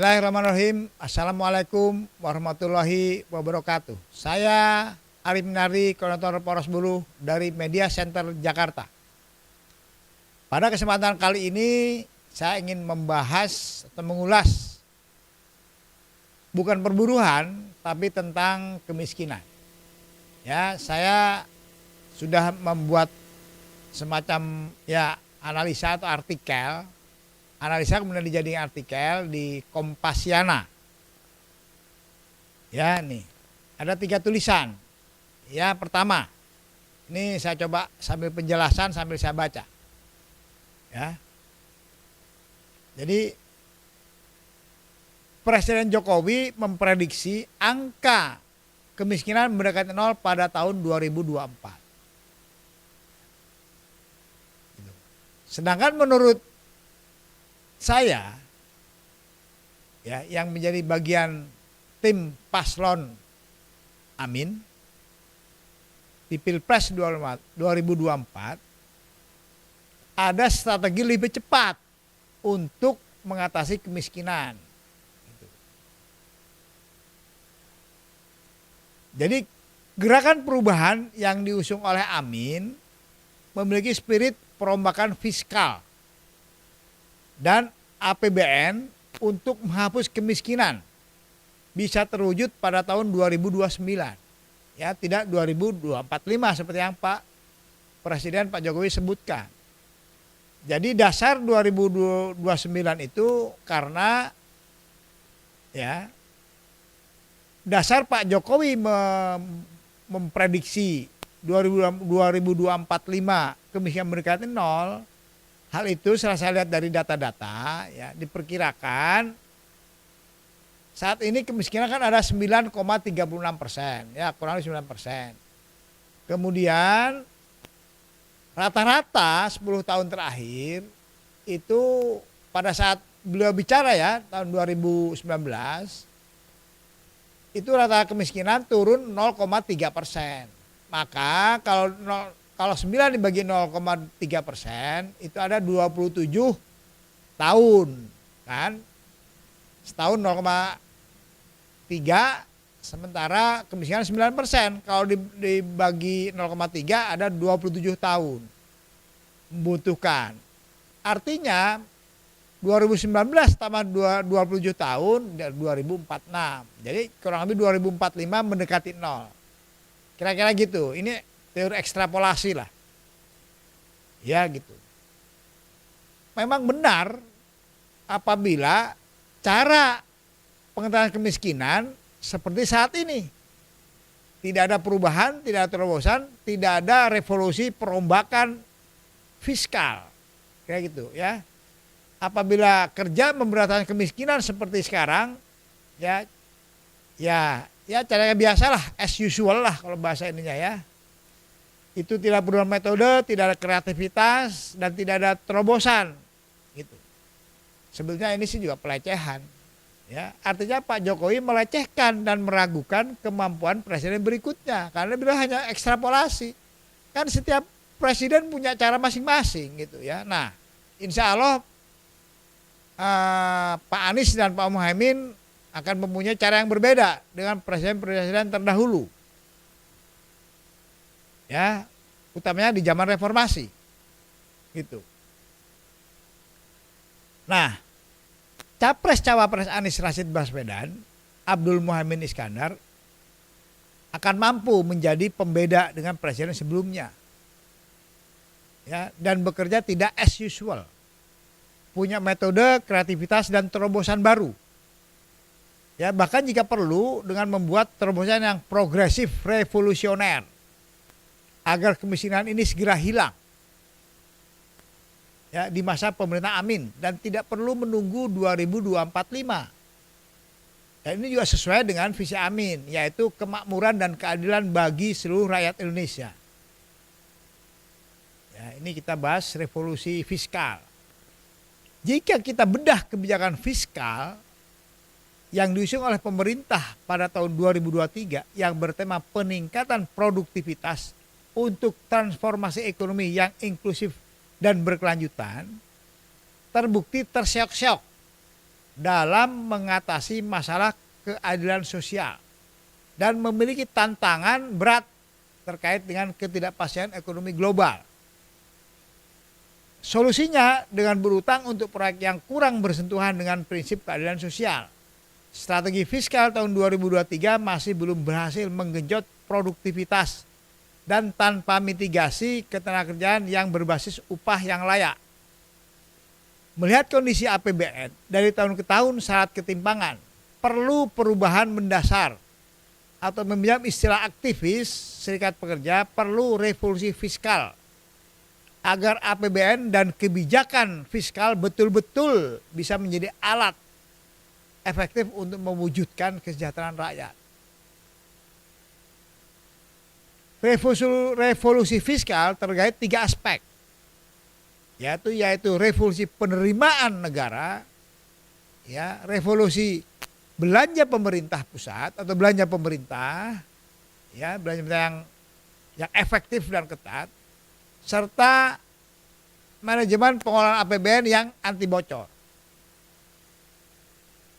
Bismillahirrahmanirrahim. Assalamualaikum warahmatullahi wabarakatuh. Saya Arif Minardi, Koordinator Poros Buruh dari Media Center Jakarta. Pada kesempatan kali ini saya ingin membahas atau mengulas bukan perburuhan tapi tentang kemiskinan. Ya, saya sudah membuat semacam analisa atau artikel. Analisa kemudian dijadikan artikel di Kompasiana. Ya, nih. Ada 3 tulisan. Ya, pertama. Ini saya coba sambil penjelasan sambil saya baca. Ya. Jadi Presiden Jokowi memprediksi angka kemiskinan mendekati 0 pada tahun 2024. Sedangkan menurut saya ya, yang menjadi bagian tim paslon Amin di Pilpres 2024 ada strategi lebih cepat untuk mengatasi kemiskinan. Jadi gerakan perubahan yang diusung oleh Amin memiliki spirit perombakan fiskal dan APBN untuk menghapus kemiskinan bisa terwujud pada tahun 2029. Ya, tidak 2045 seperti yang Presiden Pak Jokowi sebutkan. Jadi dasar 2029 itu karena ya dasar Pak Jokowi memprediksi 2045 kemiskinan mendekati 0. Hal itu setelah saya lihat dari data-data ya diperkirakan saat ini kemiskinan kan ada 9,36%, ya kurang lebih 9%. Kemudian rata-rata 10 tahun terakhir itu pada saat beliau bicara ya tahun 2019 itu rata kemiskinan turun 0,3%. Maka kalau 9 dibagi 0,3% itu ada 27 tahun kan. Setahun 0,3 sementara kemiskinan 9%. Kalau dibagi 0,3 ada 27 tahun membutuhkan. Artinya 2019 tambah 27 tahun 2046. Jadi kurang lebih 2045 mendekati 0. Kira-kira gitu. Ini teori ekstrapolasi lah. Ya gitu. Memang benar apabila cara pengentasan kemiskinan seperti saat ini. Tidak ada perubahan, tidak ada terobosan, tidak ada revolusi perombakan fiskal. Kayak gitu ya. Apabila kerja memberantas kemiskinan seperti sekarang ya caranya biasalah, as usual lah kalau bahasa ininya ya. Itu tidak perlu metode, tidak ada kreativitas dan tidak ada terobosan gitu. Sebetulnya ini sih juga pelecehan ya. Artinya Pak Jokowi melecehkan dan meragukan kemampuan presiden berikutnya karena beliau hanya ekstrapolasi. Kan setiap presiden punya cara masing-masing gitu ya. Nah, insya Allah Pak Anies dan Pak Muhaimin akan mempunyai cara yang berbeda dengan presiden-presiden terdahulu. Ya, utamanya di zaman reformasi. Gitu. Nah, Capres-Cawapres Anies Rashid Baswedan, Abdul Muhaimin Iskandar akan mampu menjadi pembeda dengan presiden sebelumnya. Ya, dan bekerja tidak as usual. Punya metode, kreativitas dan terobosan baru. Ya, bahkan jika perlu dengan membuat terobosan yang progresif, revolusioner agar kemiskinan ini segera hilang. Ya, di masa pemerintah Amin dan tidak perlu menunggu 2045. Dan ini juga sesuai dengan visi Amin, yaitu kemakmuran dan keadilan bagi seluruh rakyat Indonesia. Ya, ini kita bahas revolusi fiskal. Jika kita bedah kebijakan fiskal yang diusung oleh pemerintah pada tahun 2023 yang bertema peningkatan produktivitas untuk transformasi ekonomi yang inklusif dan berkelanjutan, terbukti terseok-seok dalam mengatasi masalah keadilan sosial dan memiliki tantangan berat terkait dengan ketidakpastian ekonomi global. Solusinya dengan berutang untuk proyek yang kurang bersentuhan dengan prinsip keadilan sosial. Strategi fiskal tahun 2023 masih belum berhasil menggenjot produktivitas dan tanpa mitigasi ketenagakerjaan yang berbasis upah yang layak. Melihat kondisi APBN dari tahun ke tahun syarat ketimpangan, perlu perubahan mendasar atau meminjam istilah aktivis serikat pekerja, perlu revolusi fiskal agar APBN dan kebijakan fiskal betul-betul bisa menjadi alat efektif untuk mewujudkan kesejahteraan rakyat. Revolusi fiskal terkait 3 aspek, yaitu revolusi penerimaan negara, ya, revolusi belanja pemerintah pusat atau belanja pemerintah, ya, belanja pemerintah yang efektif dan ketat, serta manajemen pengelolaan APBN yang anti bocor.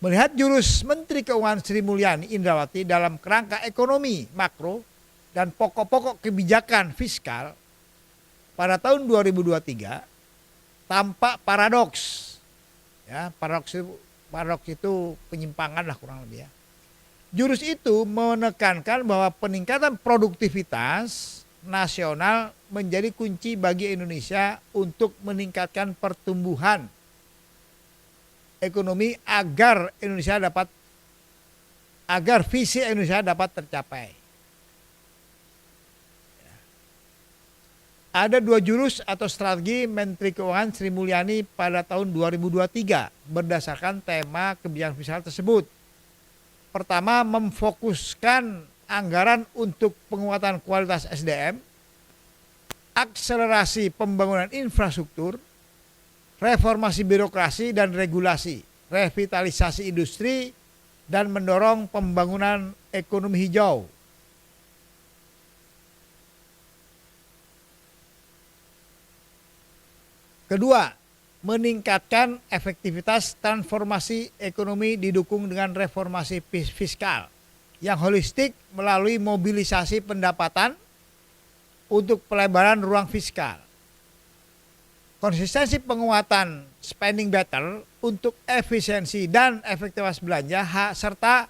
Melihat jurus Menteri Keuangan Sri Mulyani Indrawati dalam kerangka ekonomi makro dan pokok-pokok kebijakan fiskal pada tahun 2023 tampak paradoks. Ya, paradoks itu penyimpangan lah kurang lebih ya. Jurus itu menekankan bahwa peningkatan produktivitas nasional menjadi kunci bagi Indonesia untuk meningkatkan pertumbuhan ekonomi agar visi Indonesia dapat tercapai. Ada 2 jurus atau strategi Menteri Keuangan Sri Mulyani pada tahun 2023 berdasarkan tema kebijakan fiskal tersebut. Pertama, memfokuskan anggaran untuk penguatan kualitas SDM, akselerasi pembangunan infrastruktur, reformasi birokrasi dan regulasi, revitalisasi industri, dan mendorong pembangunan ekonomi hijau. Kedua, meningkatkan efektivitas transformasi ekonomi didukung dengan reformasi fiskal yang holistik melalui mobilisasi pendapatan untuk pelebaran ruang fiskal. Konsistensi penguatan spending better untuk efisiensi dan efektivitas belanja serta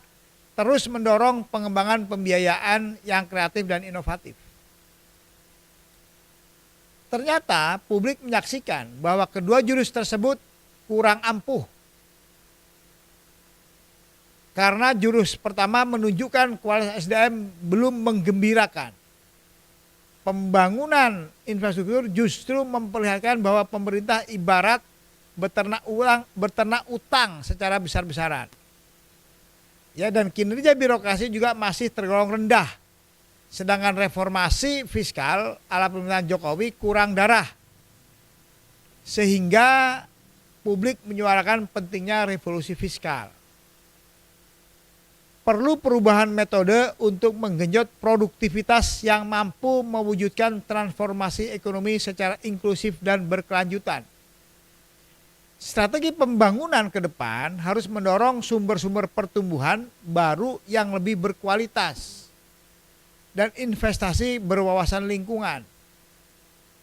terus mendorong pengembangan pembiayaan yang kreatif dan inovatif. Ternyata publik menyaksikan bahwa kedua jurus tersebut kurang ampuh. Karena jurus pertama menunjukkan kualitas SDM belum menggembirakan. Pembangunan infrastruktur justru memperlihatkan bahwa pemerintah ibarat beternak utang secara besar-besaran. Ya, dan kinerja birokrasi juga masih tergolong rendah. Sedangkan reformasi fiskal ala pemerintahan Jokowi kurang darah. Sehingga publik menyuarakan pentingnya revolusi fiskal. Perlu perubahan metode untuk menggenjot produktivitas yang mampu mewujudkan transformasi ekonomi secara inklusif dan berkelanjutan. Strategi pembangunan ke depan harus mendorong sumber-sumber pertumbuhan baru yang lebih berkualitas dan investasi berwawasan lingkungan.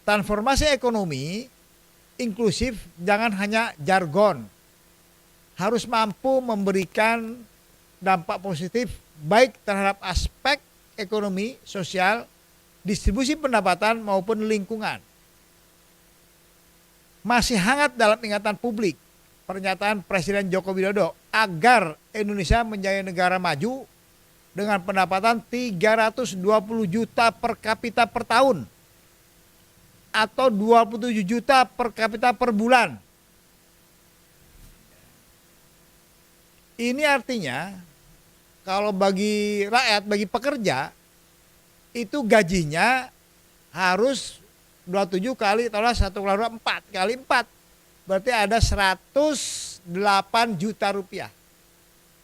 Transformasi ekonomi inklusif jangan hanya jargon, harus mampu memberikan dampak positif baik terhadap aspek ekonomi, sosial, distribusi pendapatan maupun lingkungan. Masih hangat dalam ingatan publik pernyataan Presiden Joko Widodo agar Indonesia menjadi negara maju dengan pendapatan 320 juta per kapita per tahun atau 27 juta per kapita per bulan. Ini artinya kalau bagi rakyat, bagi pekerja, itu gajinya harus 27 kali, taruhlah 1 kali 4 kali 4. Berarti ada 108 juta rupiah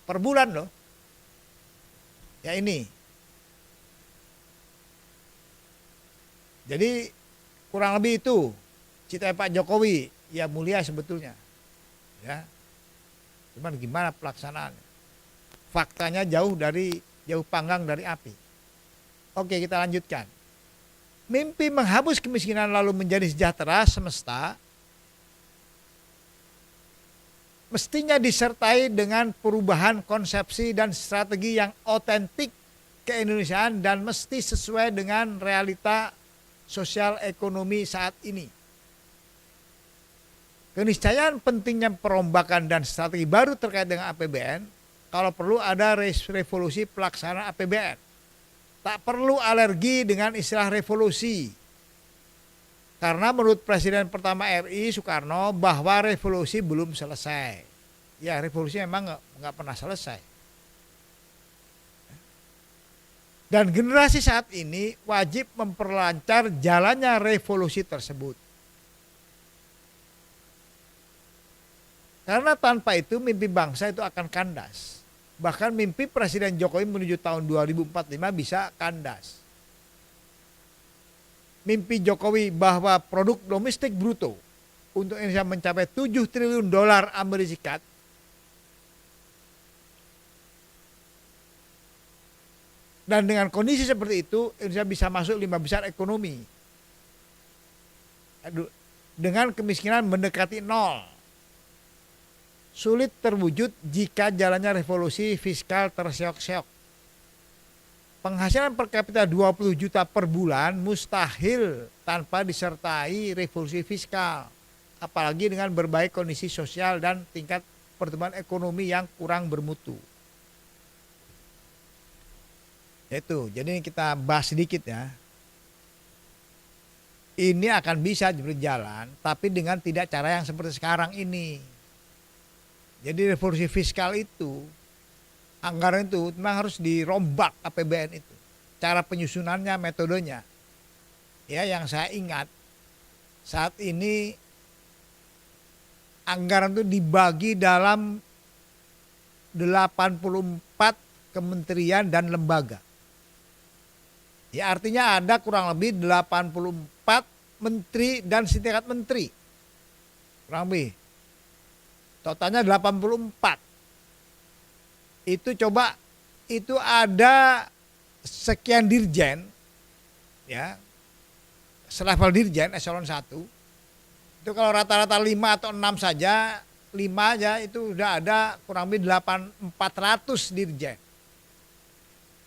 per bulan loh. Ya ini. Jadi kurang lebih itu cita Pak Jokowi, ya mulia sebetulnya. Ya. Cuman gimana pelaksanaannya? Faktanya jauh panggang dari api. Oke, kita lanjutkan. Mimpi menghapus kemiskinan lalu menjadi sejahtera semesta mestinya disertai dengan perubahan konsepsi dan strategi yang otentik keindonesiaan dan mesti sesuai dengan realita sosial ekonomi saat ini. Keniscayaan pentingnya perombakan dan strategi baru terkait dengan APBN, kalau perlu ada revolusi pelaksanaan APBN. Tak perlu alergi dengan istilah revolusi. Karena menurut Presiden pertama RI Soekarno bahwa revolusi belum selesai. Ya, revolusi memang nggak pernah selesai. Dan generasi saat ini wajib memperlancar jalannya revolusi tersebut. Karena tanpa itu mimpi bangsa itu akan kandas. Bahkan mimpi Presiden Jokowi menuju tahun 2045 bisa kandas. Mimpi Jokowi bahwa produk domestik bruto untuk Indonesia mencapai 7 triliun dolar Amerika Serikat dan dengan kondisi seperti itu Indonesia bisa masuk 5 besar ekonomi dengan kemiskinan mendekati nol. Sulit terwujud jika jalannya revolusi fiskal terseok-seok. Penghasilan per kapita 20 juta per bulan mustahil tanpa disertai revolusi fiskal. Apalagi dengan berbagai kondisi sosial dan tingkat pertumbuhan ekonomi yang kurang bermutu. Itu, jadi kita bahas sedikit ya. Ini akan bisa berjalan, tapi dengan tidak cara yang seperti sekarang ini. Jadi revolusi fiskal itu, anggaran itu memang harus dirombak APBN itu. Cara penyusunannya, metodenya. Ya, yang saya ingat saat ini anggaran itu dibagi dalam 84 kementerian dan lembaga. Ya, artinya ada kurang lebih 84 menteri dan setingkat menteri. Kurang lebih. Totalnya 84. Itu coba itu ada sekian dirjen ya. Selevel dirjen eselon 1. Itu kalau rata-rata 5 atau 6 saja, 5 aja itu udah ada kurang lebih 400 dirjen.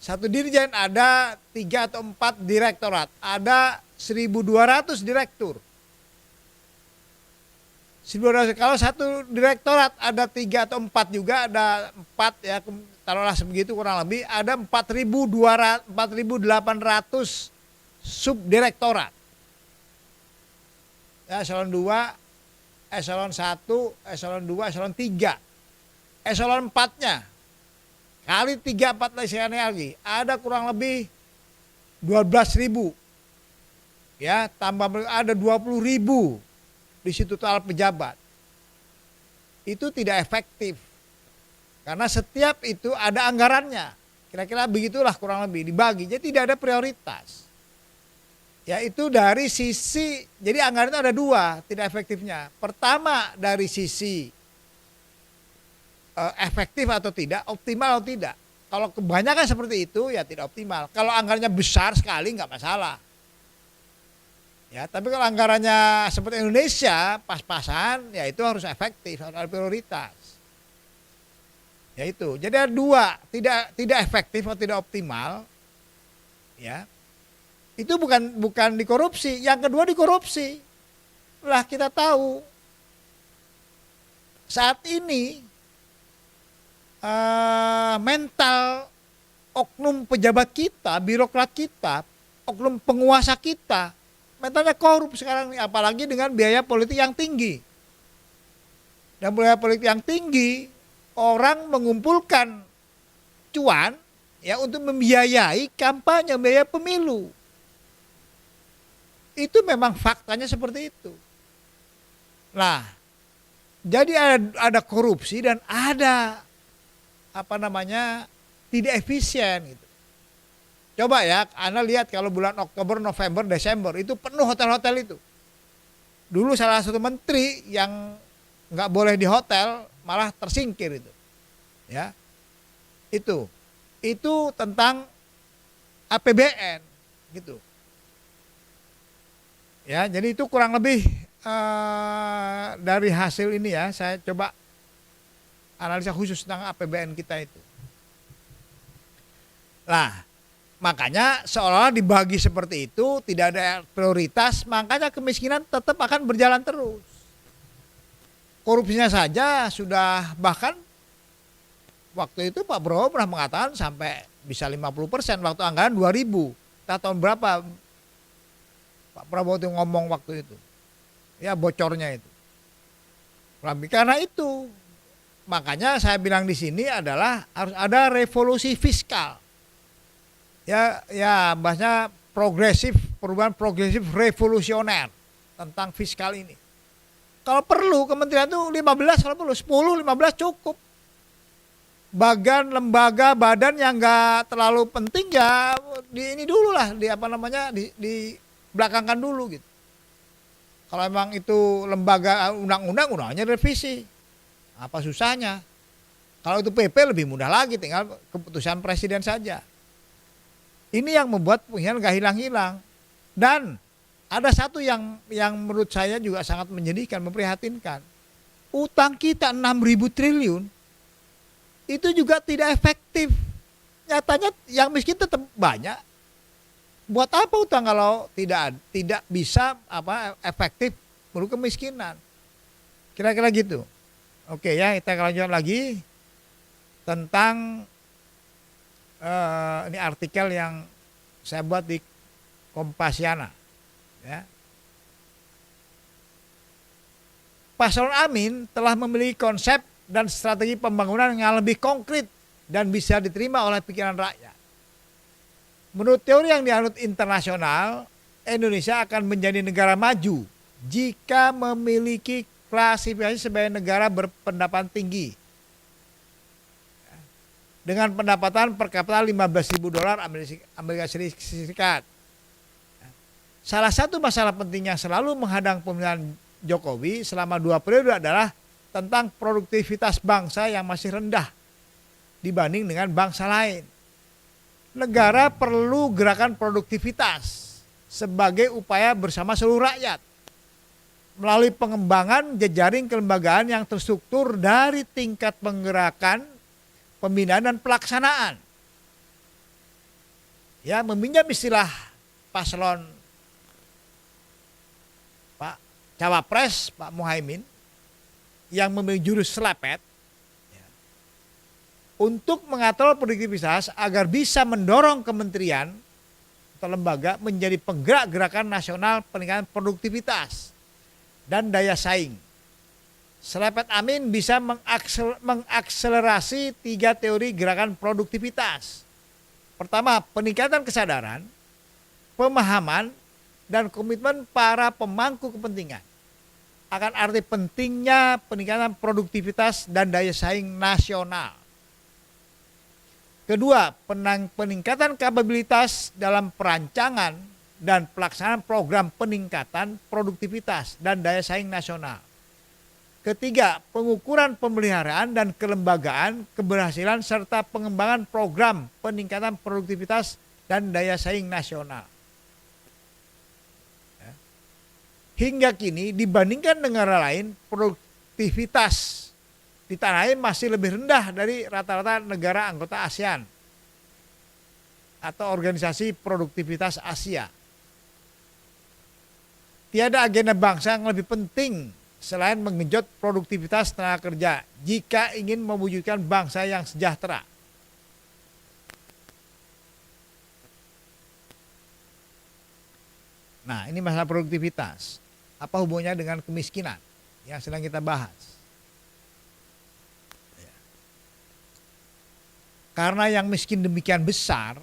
Satu dirjen ada 3 atau 4 direktorat, ada 1.200 direktur. Kalau satu direktorat ada 3 atau 4 juga, ada 4 ya, taruhlah sebegitu kurang lebih, ada 4.800 subdirektorat. Ya, eselon 2, eselon 1, eselon 2, eselon 3. Eselon 4-nya kali 3, 4 lagi, ada kurang lebih 12.000. Ya, tambah ada 20.000. Di situ total pejabat. Itu tidak efektif. Karena setiap itu ada anggarannya. Kira-kira begitulah kurang lebih dibagi. Jadi tidak ada prioritas. Yaitu dari sisi, jadi anggaran itu ada 2 tidak efektifnya. Pertama dari sisi efektif atau tidak, optimal atau tidak. Kalau kebanyakan seperti itu ya tidak optimal. Kalau anggarannya besar sekali nggak masalah. Ya, tapi kalau anggarannya seperti Indonesia pas-pasan, ya itu harus efektif, harus ada prioritas. Ya itu. Jadi ada 2, tidak efektif atau tidak optimal. Ya. Itu bukan dikorupsi, yang kedua dikorupsi. Lah kita tahu saat ini mental oknum pejabat kita, birokrat kita, oknum penguasa kita mentalnya korup sekarang nih, apalagi dengan biaya politik yang tinggi. Dan biaya politik yang tinggi, orang mengumpulkan cuan ya untuk membiayai kampanye, biaya pemilu. Itu memang faktanya seperti itu. Nah, jadi ada korupsi dan ada tidak efisien gitu. Coba ya, Anda lihat kalau bulan Oktober, November, Desember itu penuh hotel-hotel itu. Dulu salah satu menteri yang nggak boleh di hotel malah tersingkir itu. Ya. Itu tentang APBN gitu. Ya, jadi itu kurang lebih dari hasil ini ya, saya coba analisa khusus tentang APBN kita itu. Nah, makanya seolah-olah dibagi seperti itu, tidak ada prioritas, makanya kemiskinan tetap akan berjalan terus. Korupsinya saja sudah, bahkan waktu itu Pak Prabowo pernah mengatakan sampai bisa 50% waktu anggaran 2000. Kita tahun berapa Pak Prabowo itu ngomong waktu itu. Ya bocornya itu. Karena itu, makanya saya bilang di sini adalah harus ada revolusi fiskal. Ya bahasanya progresif, perubahan progresif revolusioner tentang fiskal ini. Kalau perlu kementerian itu 15, kalau perlu 10, 15 cukup. Bagan, lembaga, badan yang enggak terlalu penting ya ini dulu lah, di belakangkan dulu gitu. Kalau emang itu lembaga undang-undangnya revisi. Apa susahnya? Kalau itu PP lebih mudah lagi, tinggal keputusan presiden saja. Ini yang membuat penghinaan gak hilang-hilang. Dan ada satu yang menurut saya juga sangat menyedihkan, memprihatinkan. Utang kita 6.000 triliun itu juga tidak efektif. Nyatanya yang miskin tetap banyak. Buat apa utang kalau tidak bisa efektif menurut kemiskinan? Kira-kira gitu. Oke ya, kita lanjut lagi tentang ini artikel yang saya buat di Kompasiana. Ya. Paslon Amin telah memiliki konsep dan strategi pembangunan yang lebih konkret dan bisa diterima oleh pikiran rakyat. Menurut teori yang dianut internasional, Indonesia akan menjadi negara maju jika memiliki klasifikasi sebagai negara berpendapatan tinggi. Dengan pendapatan per kapita $15.000 Amerika Serikat. Salah satu masalah penting yang selalu menghadang pemerintahan Jokowi selama 2 periode adalah tentang produktivitas bangsa yang masih rendah dibanding dengan bangsa lain. Negara perlu gerakan produktivitas sebagai upaya bersama seluruh rakyat melalui pengembangan jejaring kelembagaan yang terstruktur dari tingkat penggerakan, pembinaan dan pelaksanaan. Ya, meminjam istilah paslon Pak Cawapres Pak Muhaimin yang memiliki jurus selepet untuk mengatur produktivitas agar bisa mendorong kementerian atau lembaga menjadi penggerak gerakan nasional peningkatan produktivitas dan daya saing. Selepet Amin bisa mengakselerasi 3 teori gerakan produktivitas. Pertama, peningkatan kesadaran, pemahaman, dan komitmen para pemangku kepentingan akan arti pentingnya peningkatan produktivitas dan daya saing nasional. Kedua, peningkatan kapabilitas dalam perancangan dan pelaksanaan program peningkatan produktivitas dan daya saing nasional. Ketiga, pengukuran pemeliharaan dan kelembagaan keberhasilan serta pengembangan program peningkatan produktivitas dan daya saing nasional. Hingga kini dibandingkan negara lain, produktivitas di tanah air masih lebih rendah dari rata-rata negara anggota ASEAN atau Organisasi Produktivitas Asia. Tiada agenda bangsa yang lebih penting selain menggenjot produktivitas tenaga kerja jika ingin mewujudkan bangsa yang sejahtera. Nah, ini masalah produktivitas. Apa hubungannya dengan kemiskinan yang sedang kita bahas? Karena yang miskin demikian besar,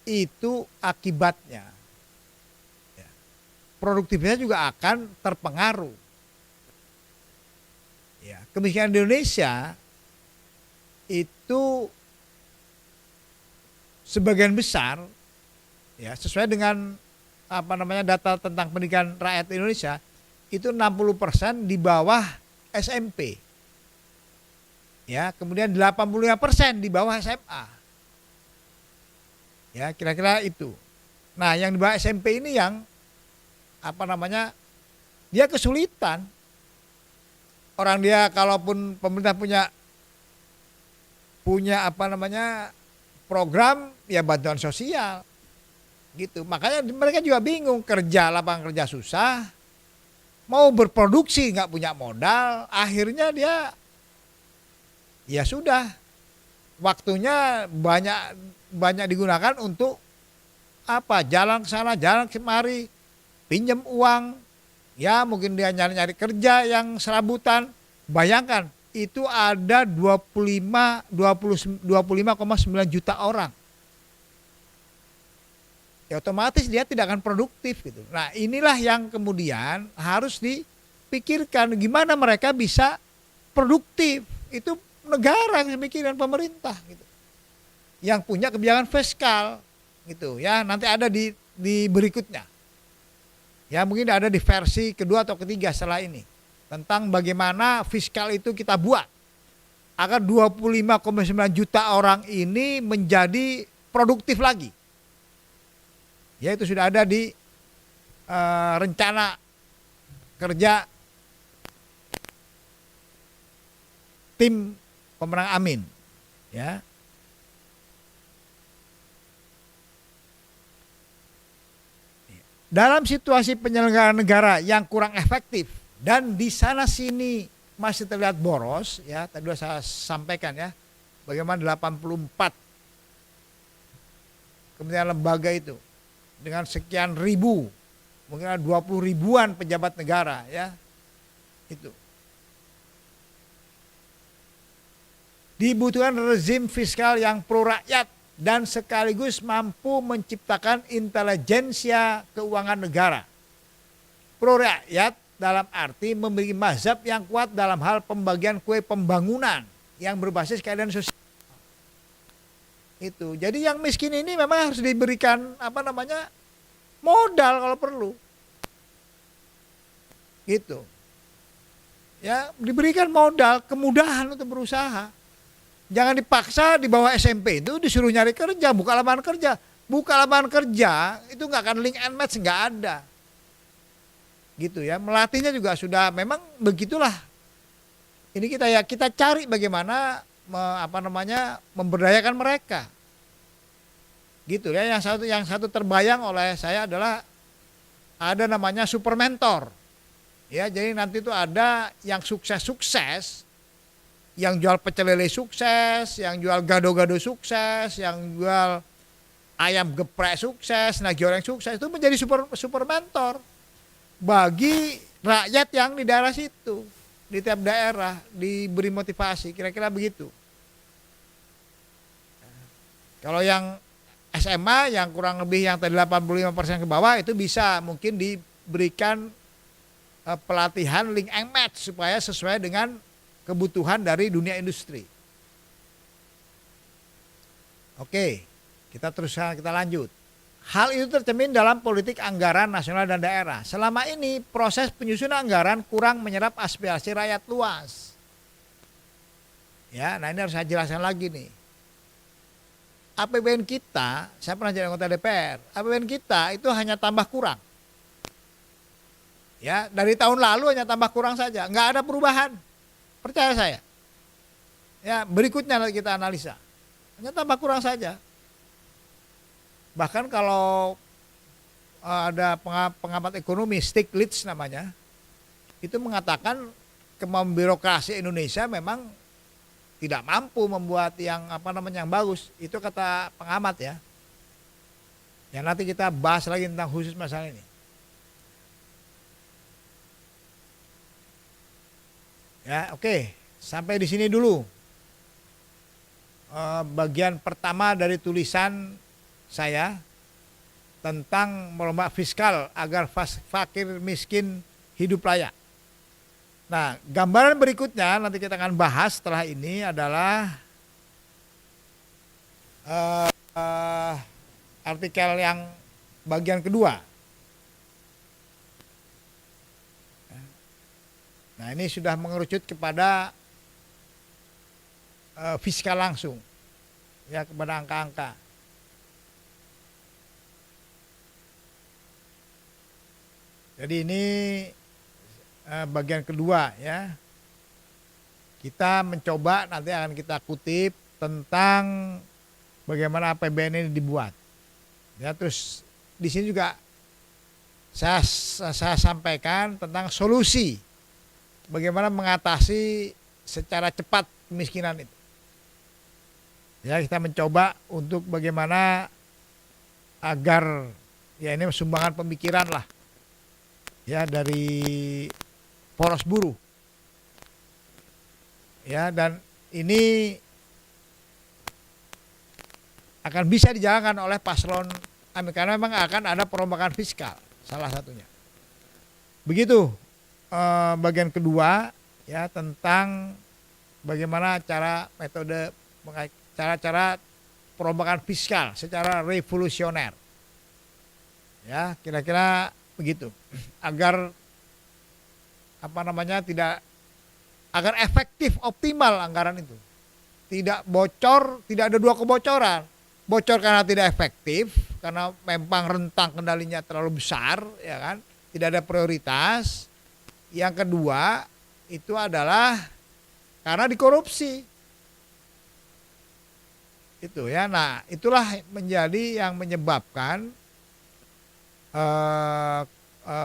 itu akibatnya produktivitas juga akan terpengaruh. Kemiskinan di Indonesia itu sebagian besar, sesuai dengan data tentang pendidikan rakyat Indonesia, itu 60% di bawah SMP. Ya, kemudian 85% di bawah SMA. Ya, kira-kira itu. Nah, yang di bawah SMP ini yang apa namanya? Dia kesulitan. Orang dia kalaupun pemerintah punya apa namanya? Program ya bantuan sosial. Gitu. Makanya mereka juga bingung, kerja lapangan kerja susah, mau berproduksi nggak punya modal, akhirnya dia ya sudah waktunya banyak digunakan untuk apa? Jalan ke sana, jalan kemari, pinjam uang, ya mungkin dia nyari-nyari kerja yang serabutan. Bayangkan itu ada 25,9 juta orang. Ya otomatis dia tidak akan produktif gitu. Nah, inilah yang kemudian harus dipikirkan gimana mereka bisa produktif. Itu negara yang mikirin pemerintah gitu. Yang punya kebijakan fiskal gitu ya, nanti ada di berikutnya. Ya mungkin ada di versi kedua atau ketiga setelah ini tentang bagaimana fiskal itu kita buat agar 25,9 juta orang ini menjadi produktif lagi. Ya itu sudah ada di rencana kerja tim pemenang Amin. Ya. Dalam situasi penyelenggaraan negara yang kurang efektif dan di sana sini masih terlihat boros, ya tadi sudah saya sampaikan ya, bagaimana 84 kemudian lembaga itu dengan sekian ribu, mungkin ada 20 ribuan pejabat negara ya. Itu. Dibutuhkan rezim fiskal yang pro rakyat dan sekaligus mampu menciptakan intelijensia keuangan negara. Pro rakyat dalam arti memiliki mazhab yang kuat dalam hal pembagian kue pembangunan yang berbasis keadilan sosial. Itu. Jadi yang miskin ini memang harus diberikan apa namanya? Modal kalau perlu. Gitu. Ya, diberikan modal, kemudahan untuk berusaha. Jangan dipaksa di bawah SMP itu disuruh nyari kerja, buka lapangan kerja. Buka lapangan kerja itu nggak akan link and match, nggak ada. Gitu ya. Melatihnya juga sudah memang begitulah. Ini kita cari bagaimana memberdayakan mereka. Gitu ya. Yang satu terbayang oleh saya adalah ada namanya super mentor. Ya, jadi nanti itu ada yang sukses-sukses, yang jual pecel lele sukses, yang jual gado-gado sukses, yang jual ayam geprek sukses, nasi goreng sukses, itu menjadi super mentor bagi rakyat yang di daerah situ. Di tiap daerah diberi motivasi, kira-kira begitu. Kalau yang SMA yang kurang lebih yang tadi 85% ke bawah itu bisa mungkin diberikan pelatihan link and match supaya sesuai dengan kebutuhan dari dunia industri. Oke, kita lanjut. Hal itu tercermin dalam politik anggaran nasional dan daerah. Selama ini proses penyusunan anggaran kurang menyerap aspirasi rakyat luas. Ya, nah ini harus saya jelaskan lagi nih. APBN kita, saya pernah jadi anggota DPR, APBN kita itu hanya tambah kurang. Ya, dari tahun lalu hanya tambah kurang saja, nggak ada perubahan. Percaya saya. Ya, berikutnya kita analisa. Hanya tambah kurang saja. Bahkan kalau ada pengamat ekonomi Stiglitz namanya, itu mengatakan kemampuan birokrasi Indonesia memang tidak mampu membuat yang yang bagus. Itu kata pengamat ya. Yang nanti kita bahas lagi tentang khusus masalah ini. Ya, oke. Sampai di sini dulu. Bagian pertama dari tulisan saya tentang merombak fiskal agar fakir miskin hidup layak. Nah, gambaran berikutnya nanti kita akan bahas setelah ini adalah artikel yang bagian kedua. Nah, ini sudah mengerucut kepada fiskal langsung ya kepada angka-angka. Jadi ini bagian kedua ya. Kita mencoba, nanti akan kita kutip tentang bagaimana APBN ini dibuat. Ya, terus di sini juga saya sampaikan tentang solusi bagaimana mengatasi secara cepat kemiskinan itu. Ya, kita mencoba untuk bagaimana agar ya ini sumbangan pemikiran lah ya dari poros buruh. Ya, dan ini akan bisa dijalankan oleh paslon karena memang akan ada perombakan fiskal salah satunya. Begitu bagian kedua ya tentang bagaimana cara perombakan fiskal secara revolusioner. Ya, kira-kira begitu. Agar agar efektif optimal anggaran itu. Tidak bocor, tidak ada dua kebocoran. Bocor karena tidak efektif, karena memang rentang kendalinya terlalu besar, ya kan? Tidak ada prioritas. Yang kedua itu adalah karena dikorupsi. Itu ya. Nah, itulah menjadi yang menyebabkan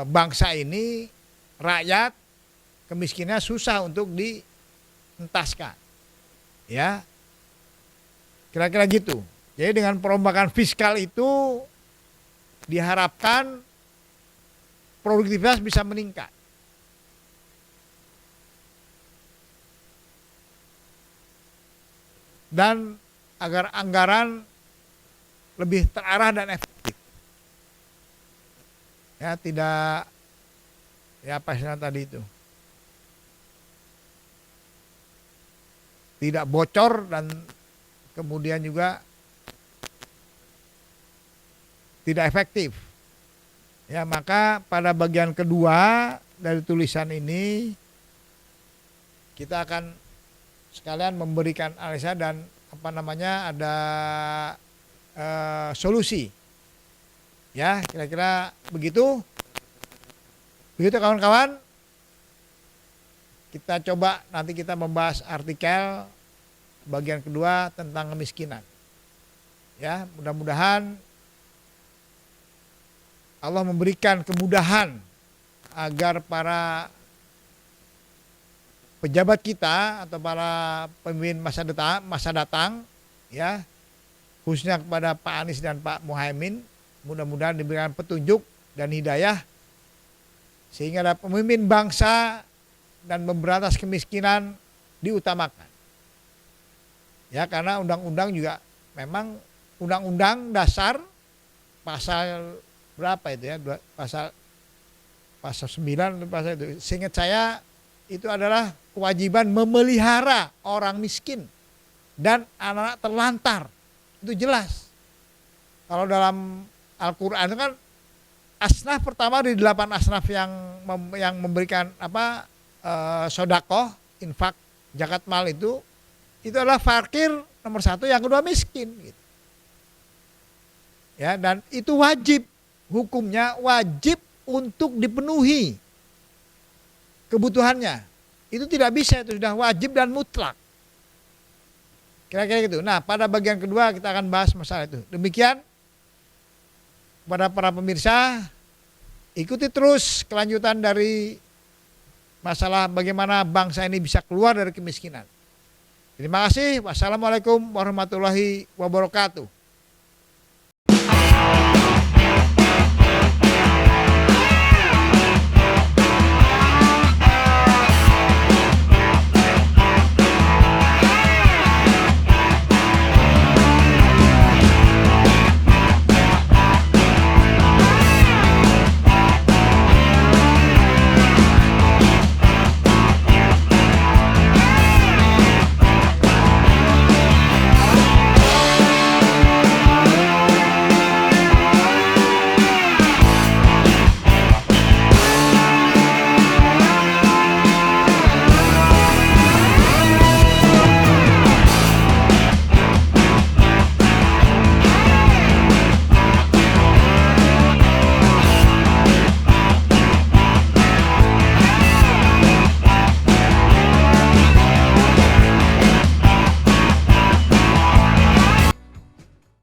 bangsa ini, rakyat kemiskinannya susah untuk dientaskan. Ya. Kira-kira gitu. Jadi dengan perombakan fiskal itu diharapkan produktivitas bisa meningkat. Dan agar anggaran lebih terarah dan efektif. Ya, tidak ya apa istilah tadi itu. Tidak bocor dan kemudian juga tidak efektif. Ya, maka pada bagian kedua dari tulisan ini kita akan sekalian memberikan analisa dan ada solusi. Ya, kira-kira begitu. Begitu kawan-kawan. Kita coba nanti kita membahas artikel bagian kedua tentang kemiskinan. Ya, mudah-mudahan Allah memberikan kemudahan agar para pejabat kita atau para pemimpin masa datang ya, khususnya kepada Pak Anies dan Pak Muhaimin, mudah-mudahan diberikan petunjuk dan hidayah sehingga ada pemimpin bangsa dan memberantas kemiskinan diutamakan. Ya, karena undang-undang juga memang undang-undang dasar pasal berapa itu ya? Pasal 9 pasal itu. Seingat saya itu adalah kewajiban memelihara orang miskin dan anak-anak terlantar. Itu jelas. Kalau dalam Al-Qur'an itu kan asnaf pertama di 8 asnaf yang memberikan sedekah, infak, zakat mal itu adalah fakir nomor 1, yang kedua miskin gitu. Ya, dan itu wajib, hukumnya wajib untuk dipenuhi kebutuhannya. Itu tidak bisa, itu sudah wajib dan mutlak. Kira-kira gitu. Nah, pada bagian kedua kita akan bahas masalah itu. Demikian kepada para pemirsa, ikuti terus kelanjutan dari masalah bagaimana bangsa ini bisa keluar dari kemiskinan. Terima kasih. Wassalamualaikum warahmatullahi wabarakatuh.